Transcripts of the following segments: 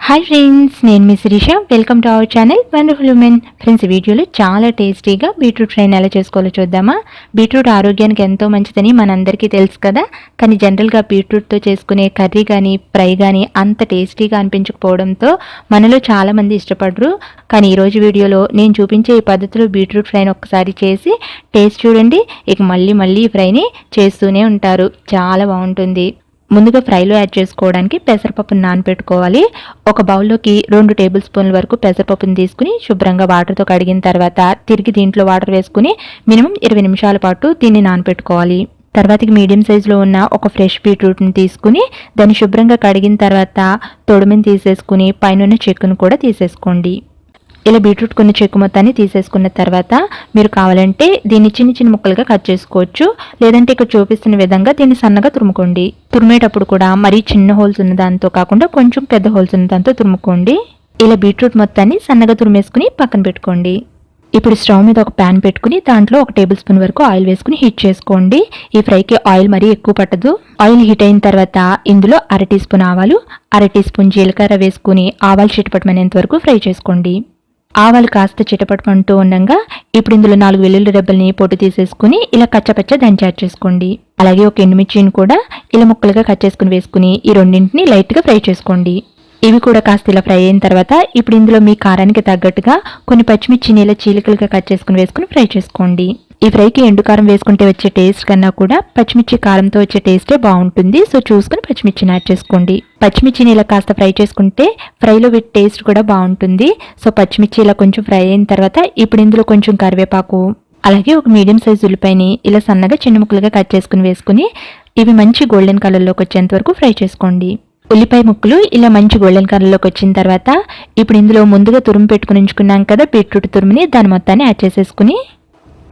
Hi friends, నేను మీ Sirisha. Welcome to our channel wonderful women. Friends, ఈ వీడియోలో చాలా టేస్టీగా బీట్రూట్ ఫ్రైని ఎలా చేసుకోవాలో చూద్దామా. బీట్రూట్ ఆరోగ్యానికి ఎంతో మంచిదని మనందరికీ తెలుసు కదా. కానీ జనరల్గా బీట్రూట్తో చేసుకునే కర్రీ కానీ ఫ్రై కానీ అంత టేస్టీగా అనిపించకపోవడంతో మనలో చాలామంది ఇష్టపడరు. కానీ ఈరోజు వీడియోలో నేను చూపించే ఈ పద్ధతిలో బీట్రూట్ ఫ్రైని ఒక్కసారి చేసి టేస్ట్ చూడండి. ఇక మళ్ళీ ఈ ఫ్రైని చేస్తూనే ఉంటారు. చాలా బాగుంటుంది. ముందుగా ఫ్రైలో యాడ్ చేసుకోవడానికి పెసరపప్పును నానబెట్టుకోవాలి. ఒక బౌల్లోకి 2 టేబుల్ స్పూన్ల వరకు పెసరపప్పును తీసుకుని శుభ్రంగా వాటర్తో కడిగిన తర్వాత తిరిగి దీంట్లో వాటర్ వేసుకుని మినిమం 20 నిమిషాల పాటు దీన్ని నానబెట్టుకోవాలి. తర్వాతకి మీడియం సైజులో ఉన్న ఒక ఫ్రెష్ బీట్రూట్ని తీసుకుని దాన్ని శుభ్రంగా కడిగిన తర్వాత తొడుమిని తీసేసుకుని పైన చెక్కును కూడా తీసేసుకోండి. ఇలా బీట్రూట్ కొన్ని చెక్కు మొత్తాన్ని తీసేసుకున్న తర్వాత మీరు కావాలంటే దీన్ని చిన్న ముక్కలుగా కట్ చేసుకోవచ్చు. లేదంటే ఇక్కడ చూపిస్తున్న విధంగా దీన్ని సన్నగా తురుముకోండి. తురిమేటప్పుడు కూడా మరీ చిన్న హోల్స్ ఉన్న దాంతో కాకుండా కొంచెం పెద్ద హోల్స్ ఉన్న దాంతో తురుముకోండి. ఇలా బీట్రూట్ మొత్తాన్ని సన్నగా తురిమేసుకుని పక్కన పెట్టుకోండి. ఇప్పుడు స్టవ్ మీద ఒక ప్యాన్ పెట్టుకుని దాంట్లో 1 టేబుల్ స్పూన్ వరకు ఆయిల్ వేసుకుని హీట్ చేసుకోండి. ఈ ఫ్రైకి ఆయిల్ మరీ ఎక్కువ పట్టదు. ఆయిల్ హీట్ అయిన తర్వాత ఇందులో 1/2 టీ స్పూన్ ఆవాలు, 1/2 టీ స్పూన్ జీలకర్ర వేసుకుని ఆవాలు చిటపటమనేంత వరకు ఫ్రై చేసుకోండి. ఆవాలు కాస్త చిటపటమంటూ ఉండగా ఇప్పుడు ఇందులో 4 వెల్లుల్లి రెబ్బల్ని పొట్టు తీసేసుకుని ఇలా కచ్చపచ్చ దంచి యాడ్ చేసుకోండి. అలాగే ఒక ఎండుమిర్చిని కూడా ఇలా ముక్కలుగా కట్ చేసుకుని వేసుకుని ఈ రెండింటిని లైట్గా ఫ్రై చేసుకోండి. ఇవి కూడా కాస్త ఇలా ఫ్రై అయిన తర్వాత ఇప్పుడు ఇందులో మీ కారానికి తగ్గట్టుగా కొన్ని పచ్చిమిర్చిని ఇలా చీలికలుగా కట్ చేసుకుని వేసుకుని ఫ్రై చేసుకోండి. ఈ ఫ్రైకి ఎండు కారం వేసుకుంటే వచ్చే టేస్ట్ కన్నా కూడా పచ్చిమిర్చి కారంతో వచ్చే టేస్టే బాగుంటుంది. సో చూసుకుని పచ్చిమిర్చిని యాడ్ చేసుకోండి. పచ్చిమిర్చిని ఇలా కాస్త ఫ్రై చేసుకుంటే ఫ్రైలో వీటి టేస్ట్ కూడా బాగుంటుంది. సో పచ్చిమిర్చి ఇలా కొంచెం ఫ్రై అయిన తర్వాత ఇప్పుడు ఇందులో కొంచెం కరివేపాకు, అలాగే ఒక మీడియం సైజ్ ఉల్లిపాయని ఇలా సన్నగా చిన్న ముక్కలుగా కట్ చేసుకుని వేసుకుని ఇవి మంచి గోల్డెన్ కలర్లోకి వచ్చేంత వరకు ఫ్రై చేసుకోండి. ఉల్లిపాయ ముక్కలు ఇలా మంచి గోల్డెన్ కలర్లోకి వచ్చిన తర్వాత ఇప్పుడు ఇందులో ముందుగా తురుము పెట్టుకుని ఉంచుకున్నాం కదా బీట్రూట్ తురుముని, దాని మొత్తాన్ని యాడ్ చేసేసుకుని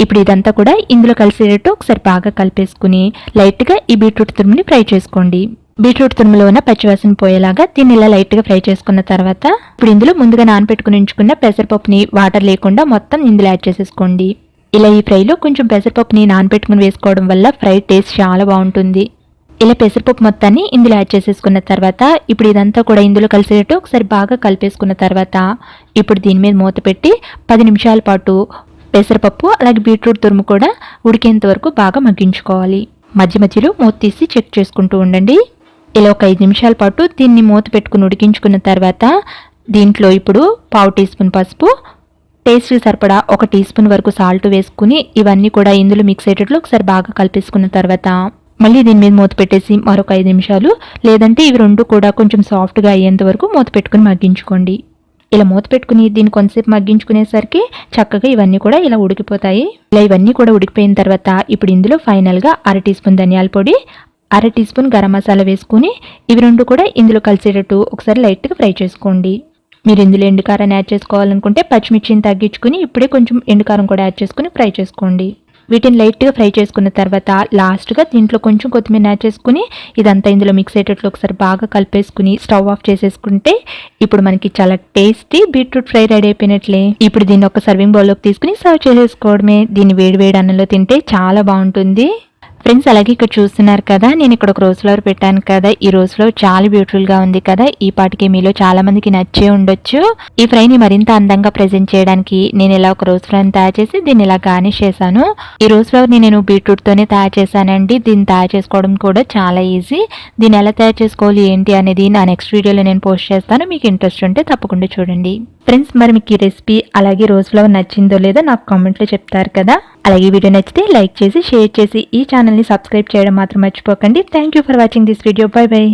ఇప్పుడు ఇదంతా కూడా ఇందులో కలిసేటట్టు ఒకసారి బాగా కలిపేసుకుని లైట్గా ఈ బీట్రూట్ తురుముని ఫ్రై చేసుకోండి. బీట్రూట్ తురుములో ఉన్న పచ్చివాసన పోయేలాగా దీన్ని ఇలా లైట్గా ఫ్రై చేసుకున్న తర్వాత ఇప్పుడు ఇందులో ముందుగా నానబెట్టుకుని ఉంచుకున్న పెసరపప్పుని వాటర్ లేకుండా మొత్తం ఇందులో యాడ్ చేసేసుకోండి. ఇలా ఈ ఫ్రైలో కొంచెం పెసరపప్పుని నానబెట్టుకుని వేసుకోవడం వల్ల ఫ్రై టేస్ట్ చాలా బాగుంటుంది. ఇలా పెసరపప్పు మొత్తాన్ని ఇందులో యాడ్ చేసేసుకున్న తర్వాత ఇప్పుడు ఇదంతా కూడా ఇందులో కలిసేటట్టు ఒకసారి బాగా కలిపేసుకున్న తర్వాత ఇప్పుడు దీని మీద మూత పెట్టి 10 నిమిషాల పాటు పెసరపప్పు అలాగే బీట్రూట్ తురుము కూడా ఉడికేంత వరకు బాగా మగ్గించుకోవాలి. మధ్యలో మూత తీసి చెక్ చేసుకుంటూ ఉండండి. ఇలా ఒక 5 నిమిషాల పాటు దీన్ని మూత పెట్టుకుని ఉడికించుకున్న తర్వాత దీంట్లో ఇప్పుడు 1/2 టీ స్పూన్ పసుపు, టేస్ట్కి సరిపడా 1 టీ స్పూన్ వరకు సాల్ట్ వేసుకుని ఇవన్నీ కూడా ఇందులో మిక్స్ అయ్యేటట్లు ఒకసారి బాగా కలిపేసుకున్న తర్వాత మళ్ళీ దీని మీద మూత పెట్టేసి మరొక 5 నిమిషాలు లేదంటే ఇవి రెండు కూడా కొంచెం సాఫ్ట్గా అయ్యేంత వరకు మూత పెట్టుకుని మగ్గించుకోండి. ఇలా మూత పెట్టుకుని దీన్ని కొంతసేపు మగ్గించుకునేసరికి చక్కగా ఇవన్నీ కూడా ఇలా ఉడికిపోతాయి. ఇలా ఇవన్నీ కూడా ఉడికిపోయిన తర్వాత ఇప్పుడు ఇందులో ఫైనల్గా 1/2 టీ స్పూన్ ధనియాల పొడి, 1/2 టీ స్పూన్ గరం మసాలా వేసుకుని ఇవి రెండు కూడా ఇందులో కలిసేటట్టు ఒకసారి లైట్గా ఫ్రై చేసుకోండి. మీరు ఇందులో ఎండుకారాన్ని యాడ్ చేసుకోవాలనుకుంటే పచ్చిమిర్చిని తగ్గించుకుని ఇప్పుడే కొంచెం ఎండుకారం కూడా యాడ్ చేసుకుని ఫ్రై చేసుకోండి. వీటిని లైట్గా ఫ్రై చేసుకున్న తర్వాత లాస్ట్గా దీంట్లో కొంచెం కొత్తిమీర యాడ్ చేసుకుని ఇదంతా ఇందులో మిక్స్ అయ్యేటట్లు ఒకసారి బాగా కలిపేసుకుని స్టవ్ ఆఫ్ చేసేసుకుంటే ఇప్పుడు మనకి చాలా టేస్టీ బీట్రూట్ ఫ్రై రెడీ అయిపోయినట్లే. ఇప్పుడు దీన్ని ఒక సర్వింగ్ బౌల్లోకి తీసుకుని సర్వ్ చేసేసుకోవడమే. దీన్ని వేడి అన్నంలో తింటే చాలా బాగుంటుంది. ఫ్రెండ్స్, అలాగే ఇక్కడ చూస్తున్నారు కదా, నేను ఇక్కడ ఒక రోజ్ ఫ్లవర్ పెట్టాను కదా. ఈ రోజ్ ఫ్లవర్ చాలా బ్యూటిఫుల్గా ఉంది కదా. ఈ పాటికి మీలో చాలా మందికి నచ్చే ఉండొచ్చు. ఈ ఫ్రైని మరింత అందంగా ప్రెజెంట్ చేయడానికి నేను ఇలా ఒక రోజ్ ఫ్లవర్ని తయారు చేసి దీన్ని ఇలా గార్నిష్ చేశాను. ఈ రోజ్ ఫ్లవర్ని నేను బీట్రూట్తోనే తయారు చేశానండి. దీన్ని తయారు చేసుకోవడం కూడా చాలా ఈజీ. దీన్ని ఎలా తయారు చేసుకోవాలి ఏంటి అనేది నా నెక్స్ట్ వీడియోలో నేను పోస్ట్ చేస్తాను. మీకు ఇంట్రెస్ట్ ఉంటే తప్పకుండా చూడండి. ఫ్రెండ్స్, మరి మీకు ఈ రెసిపీ అలాగే రోజ్ ఫ్లవర్ నచ్చిందో లేదో నాకు కామెంట్లో చెప్తారు కదా. అలాగే వీడియో నచ్చితే లైక్ చేసి షేర్ చేసి ఈ ఛానల్ని సబ్స్క్రైబ్ చేయడం మాత్రం మర్చిపోకండి. Thank you for watching this video. By by.